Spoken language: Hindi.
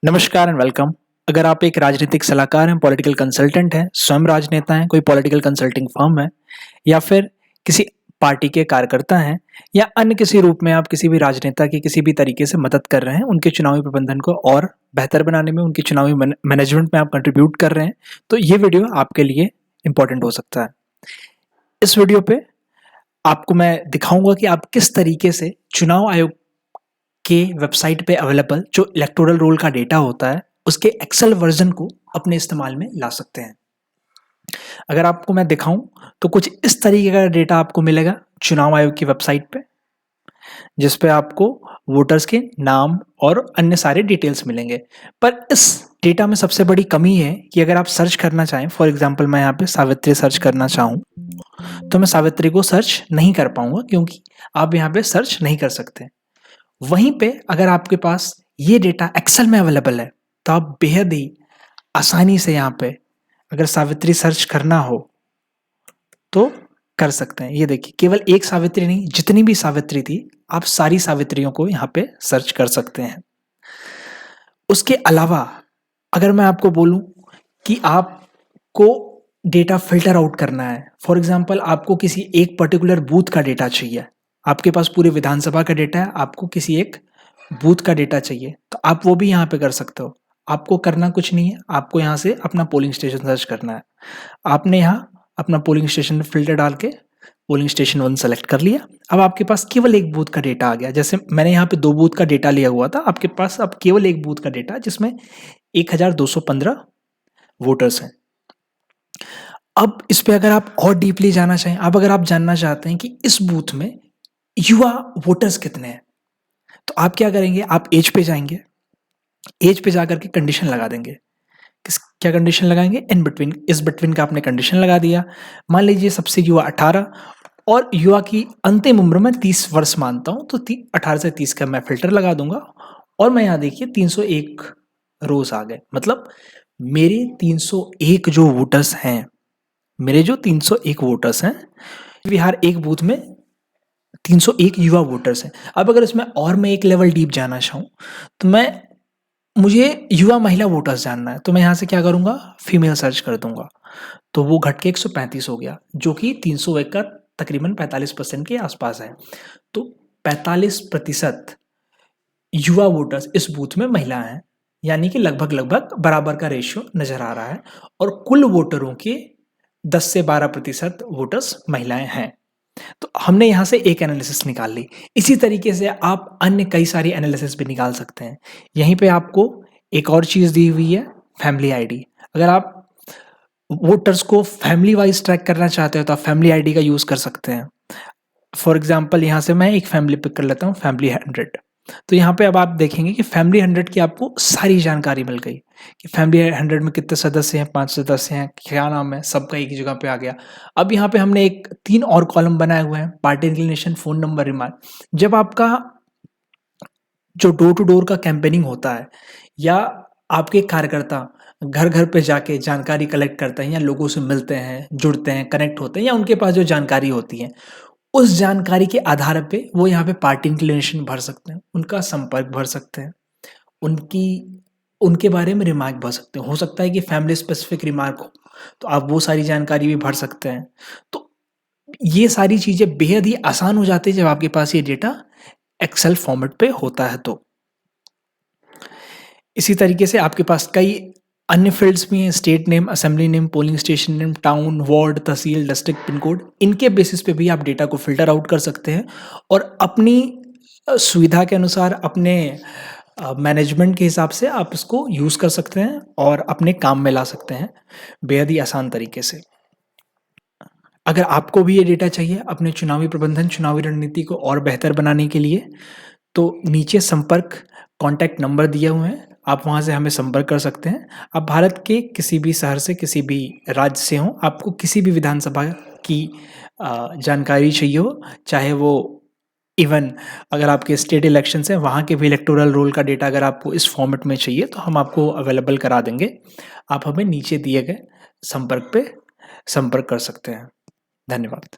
नमस्कार एंड वेलकम। अगर आप एक राजनीतिक सलाहकार हैं, पॉलिटिकल कंसल्टेंट हैं, स्वयं राजनेता हैं, कोई पॉलिटिकल कंसल्टिंग फर्म है या फिर किसी पार्टी के कार्यकर्ता हैं या अन्य किसी रूप में आप किसी भी राजनेता की किसी भी तरीके से मदद कर रहे हैं, उनके चुनावी प्रबंधन को और बेहतर बनाने में, उनके चुनावी मैनेजमेंट में आप कंट्रीब्यूट कर रहे हैं, तो ये वीडियो आपके लिए इम्पोर्टेंट हो सकता है। इस वीडियो पे आपको मैं दिखाऊंगा कि आप किस तरीके से चुनाव आयोग के वेबसाइट पे अवेलेबल जो इलेक्टोरल रोल का डेटा होता है उसके एक्सेल वर्जन को अपने इस्तेमाल में ला सकते हैं। अगर आपको मैं दिखाऊं तो कुछ इस तरीके का डेटा आपको मिलेगा चुनाव आयोग की वेबसाइट पे, जिस पे आपको वोटर्स के नाम और अन्य सारे डिटेल्स मिलेंगे। पर इस डेटा में सबसे बड़ी कमी है कि अगर आप सर्च करना चाहें, फॉर एग्जाम्पल मैं यहाँ पे सावित्री सर्च करना चाहूँ तो मैं सावित्री को सर्च नहीं कर पाऊंगा क्योंकि आप यहाँ पे सर्च नहीं कर सकते। वहीं पे अगर आपके पास ये डेटा एक्सेल में अवेलेबल है तो आप बेहद ही आसानी से यहाँ पे अगर सावित्री सर्च करना हो तो कर सकते हैं। ये देखिए, केवल एक सावित्री नहीं, जितनी भी सावित्री थी आप सारी सावित्रियों को यहाँ पे सर्च कर सकते हैं। उसके अलावा अगर मैं आपको बोलूं कि आपको डेटा फिल्टर आउट करना है, फॉर एग्जाम्पल आपको किसी एक पर्टिकुलर बूथ का डेटा चाहिए, आपके पास पूरे विधानसभा का डेटा है, आपको किसी एक बूथ का डेटा चाहिए, तो आप वो भी यहाँ पे कर सकते हो। आपको करना कुछ नहीं है, आपको यहाँ से अपना पोलिंग स्टेशन सर्च करना है। आपने यहाँ अपना पोलिंग स्टेशन फिल्टर डाल के पोलिंग स्टेशन 1 सेलेक्ट कर लिया। अब आपके पास केवल एक बूथ का डेटा आ गया। जैसे मैंने यहाँ पे 2 बूथ का डेटा लिया हुआ था, आपके पास अब केवल एक बूथ का डेटा जिसमें 1215 वोटर्स हैं। अब इस पे अगर आप और डीपली जाना चाहें, अब अगर आप जानना चाहते हैं कि इस बूथ में युवा वोटर्स कितने हैं, तो आप क्या करेंगे, आप एज पे जाएंगे, एज पे जाकर के कंडीशन लगा देंगे। क्या कंडीशन लगाएंगे? इन बिटवीन, इस बिटवीन का आपने कंडीशन लगा दिया। मान लीजिए सबसे युवा 18 और युवा की अंतिम उम्र में 30 वर्ष मानता हूं, तो 18 से 30 का मैं फिल्टर लगा दूंगा और मैं यहाँ देखिए 301 रोज आ गए। मतलब मेरे 301 जो वोटर्स हैं, मेरे जो 301 वोटर्स हैं, बिहार एक बूथ में 301 युवा वोटर्स हैं। अब अगर इसमें और मैं एक लेवल डीप जाना चाहूँ तो मुझे युवा महिला वोटर्स जानना है, तो मैं यहाँ से क्या करूँगा, फीमेल सर्च कर दूंगा, तो वो घट के 135 हो गया, जो कि 301 का तकरीबन 45% के आसपास है। तो 45% युवा वोटर्स इस बूथ में महिला हैं, यानी कि लगभग बराबर का रेशियो नजर आ रहा है। और कुल वोटरों के 10 से 12% वोटर्स महिलाएं हैं। तो हमने यहाँ से एक एनालिसिस निकाल ली। इसी तरीके से आप अन्य कई सारी एनालिसिस भी निकाल सकते हैं। यहीं पे आपको एक और चीज़ दी हुई है, फैमिली आईडी। अगर आप वोटर्स को फैमिली वाइज ट्रैक करना चाहते हो तो आप फैमिली आईडी का यूज़ कर सकते हैं। फॉर एग्जाम्पल यहाँ से मैं एक फैमिली पिक कर लेता हूँ, फैमिली 100। तो यहाँ पे अब आप देखेंगे कि फैमिली 100 की आपको सारी जानकारी मिल गई कि फैमिली 100 में कितने सदस्य हैं, 5 सदस्य हैं, क्या नाम है, सबका एक ही जगह पे आ गया। अब यहाँ पे हमने 3 और कॉलम बनाए हुए हैं, party inclination, phone number, remark. जब आपका जो डोर टू डोर का कैंपेनिंग होता है या आपके कार्यकर्ता घर घर पे जाके जानकारी कलेक्ट करते हैं या लोगों से मिलते हैं, जुड़ते हैं, कनेक्ट होते हैं, या उनके पास जो जानकारी होती है उस जानकारी के आधार पे वो यहाँ पे पार्टी इंक्लिनेशन भर सकते हैं, उनका संपर्क भर सकते हैं, उनके बारे में रिमार्क भर सकते हैं। हो सकता है कि फैमिली स्पेसिफिक रिमार्क हो, तो आप वो सारी जानकारी भी भर सकते हैं। तो ये सारी चीज़ें बेहद ही आसान हो जाती है जब आपके पास ये डेटा एक्सेल फॉर्मेट पे होता है। तो इसी तरीके से आपके पास कई अन्य फील्ड्स भी हैं, state name, assembly name, polling station name, town, ward, tehsil, district, pin code. इनके बेसिस पे भी आप डेटा को फिल्टर आउट कर सकते हैं और अपनी सुविधा के अनुसार, अपने मैनेजमेंट के हिसाब से आप इसको यूज़ कर सकते हैं और अपने काम में ला सकते हैं बेहद ही आसान तरीके से। अगर आपको भी ये डेटा चाहिए अपने चुनावी प्रबंधन, चुनावी रणनीति को और बेहतर बनाने के लिए, तो नीचे संपर्क कॉन्टैक्ट नंबर दिए हुए हैं, आप वहाँ से हमें संपर्क कर सकते हैं। आप भारत के किसी भी शहर से, किसी भी राज्य से हों, आपको किसी भी विधानसभा की जानकारी चाहिए हो, चाहे वो इवन अगर आपके स्टेट इलेक्शंस हैं वहाँ के भी इलेक्टोरल रोल का डेटा अगर आपको इस फॉर्मेट में चाहिए तो हम आपको अवेलेबल करा देंगे। आप हमें नीचे दिए गए संपर्क पे संपर्क कर सकते हैं। धन्यवाद।